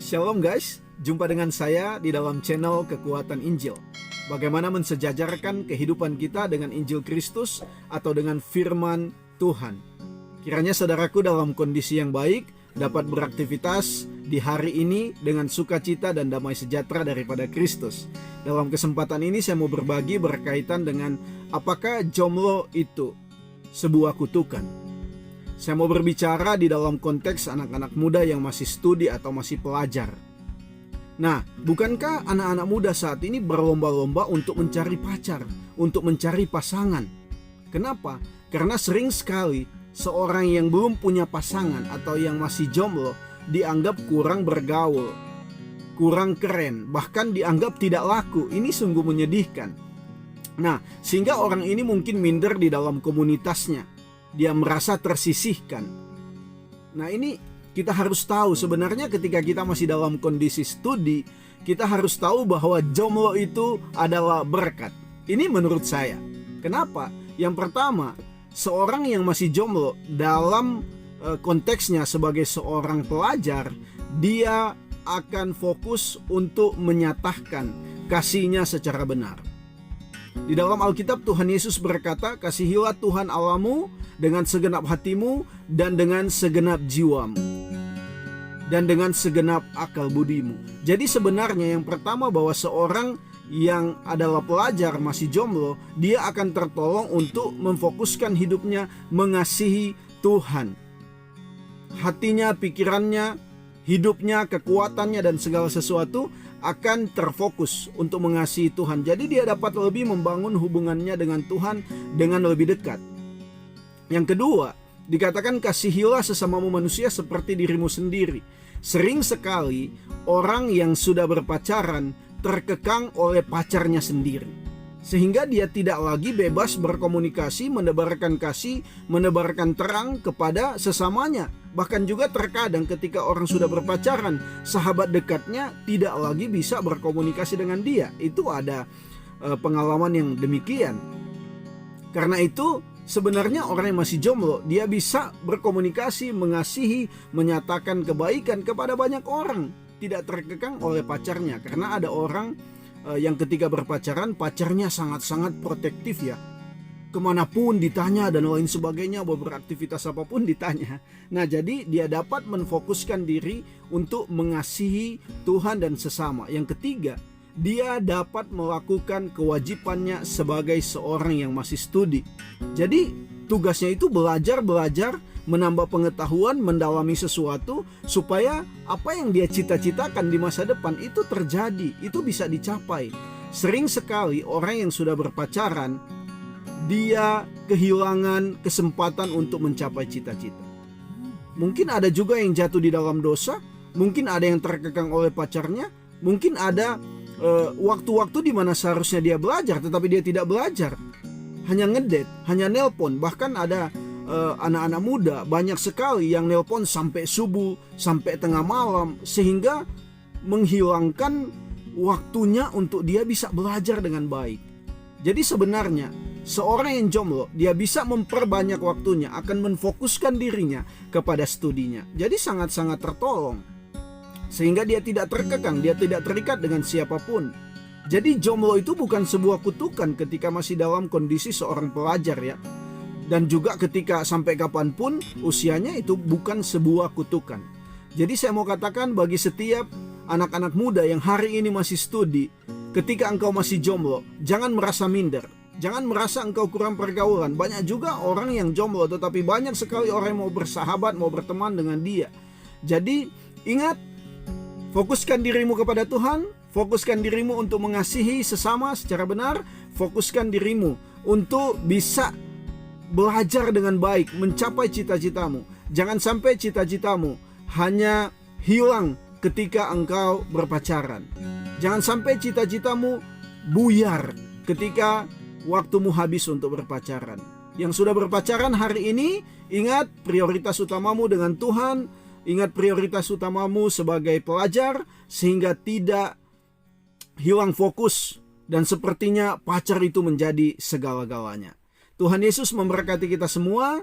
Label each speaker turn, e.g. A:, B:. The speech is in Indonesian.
A: Shalom guys, jumpa dengan saya di dalam channel Kekuatan Injil. Bagaimana mensejajarkan kehidupan kita dengan Injil Kristus atau dengan firman Tuhan. Kiranya saudaraku dalam kondisi yang baik dapat beraktivitas di hari ini dengan sukacita dan damai sejahtera daripada Kristus. Dalam kesempatan ini saya mau berbagi berkaitan dengan apakah jomblo itu sebuah kutukan. Saya mau berbicara di dalam konteks anak-anak muda yang masih studi atau masih pelajar. Nah, bukankah anak-anak muda saat ini berlomba-lomba untuk mencari pacar, untuk mencari pasangan? Kenapa? Karena sering sekali seorang yang belum punya pasangan atau yang masih jomblo dianggap kurang bergaul, kurang keren, bahkan dianggap tidak laku. Ini sungguh menyedihkan. Nah, sehingga orang ini mungkin minder di dalam komunitasnya. Dia merasa tersisihkan. Nah, ini kita harus tahu sebenarnya ketika kita masih dalam kondisi studi, kita harus tahu bahwa jomblo itu adalah berkat. Ini menurut saya. Kenapa? Yang pertama, seorang yang masih jomblo dalam konteksnya sebagai seorang pelajar, dia akan fokus untuk menyatakan kasihnya secara benar. Di dalam Alkitab Tuhan Yesus berkata, "Kasihilah Tuhan Allahmu dengan segenap hatimu dan dengan segenap jiwamu dan dengan segenap akal budimu." Jadi sebenarnya yang pertama bahwa seorang yang adalah pelajar masih jomblo, dia akan tertolong untuk memfokuskan hidupnya mengasihi Tuhan. Hatinya, pikirannya, hidupnya, kekuatannya dan segala sesuatu akan terfokus untuk mengasihi Tuhan. Jadi dia dapat lebih membangun hubungannya dengan Tuhan dengan lebih dekat. Yang kedua, dikatakan kasihilah sesamamu manusia seperti dirimu sendiri. Sering sekali orang yang sudah berpacaran terkekang oleh pacarnya sendiri, sehingga dia tidak lagi bebas berkomunikasi, menebarkan kasih, menebarkan terang kepada sesamanya. Bahkan juga terkadang ketika orang sudah berpacaran, sahabat dekatnya tidak lagi bisa berkomunikasi dengan dia. Itu ada pengalaman yang demikian. Karena itu sebenarnya orang yang masih jomblo, dia bisa berkomunikasi, mengasihi, menyatakan kebaikan kepada banyak orang, tidak terkekang oleh pacarnya. Karena ada orang yang ketika berpacaran, pacarnya sangat-sangat protektif ya. Kemanapun ditanya dan lain sebagainya, beraktivitas apapun ditanya. Nah, jadi dia dapat menfokuskan diri untuk mengasihi Tuhan dan sesama. Yang ketiga, dia dapat melakukan kewajibannya sebagai seorang yang masih studi. Jadi tugasnya itu belajar, menambah pengetahuan, mendalami sesuatu supaya apa yang dia cita-citakan di masa depan itu terjadi, itu bisa dicapai. Sering sekali orang yang sudah berpacaran, dia kehilangan kesempatan untuk mencapai cita-cita. Mungkin ada juga yang jatuh di dalam dosa, mungkin ada yang terkekang oleh pacarnya, mungkin ada waktu-waktu di mana seharusnya dia belajar tetapi dia tidak belajar. Hanya ngedate, hanya nelpon. Bahkan ada anak-anak muda banyak sekali yang nelpon sampai subuh, sampai tengah malam, sehingga menghilangkan waktunya untuk dia bisa belajar dengan baik. Jadi sebenarnya seorang yang jomblo, dia bisa memperbanyak waktunya, akan menfokuskan dirinya kepada studinya. Jadi sangat-sangat tertolong. Sehingga dia tidak terkekang, dia tidak terikat dengan siapapun. Jadi jomblo itu bukan sebuah kutukan ketika masih dalam kondisi seorang pelajar ya. Dan juga ketika sampai kapanpun usianya itu bukan sebuah kutukan. Jadi saya mau katakan bagi setiap anak-anak muda yang hari ini masih studi, ketika engkau masih jomblo, jangan merasa minder. Jangan merasa engkau kurang pergaulan. Banyak juga orang yang jomblo, tetapi banyak sekali orang yang mau bersahabat, mau berteman dengan dia. Jadi ingat, fokuskan dirimu kepada Tuhan, fokuskan dirimu untuk mengasihi sesama secara benar, fokuskan dirimu untuk bisa belajar dengan baik, mencapai cita-citamu. Jangan sampai cita-citamu hanya hilang ketika engkau berpacaran. Jangan sampai cita-citamu buyar ketika waktumu habis untuk berpacaran. Yang sudah berpacaran hari ini, ingat prioritas utamamu dengan Tuhan, ingat prioritas utamamu sebagai pelajar, sehingga tidak hilang fokus dan sepertinya pacar itu menjadi segala-galanya. Tuhan Yesus memberkati kita semua.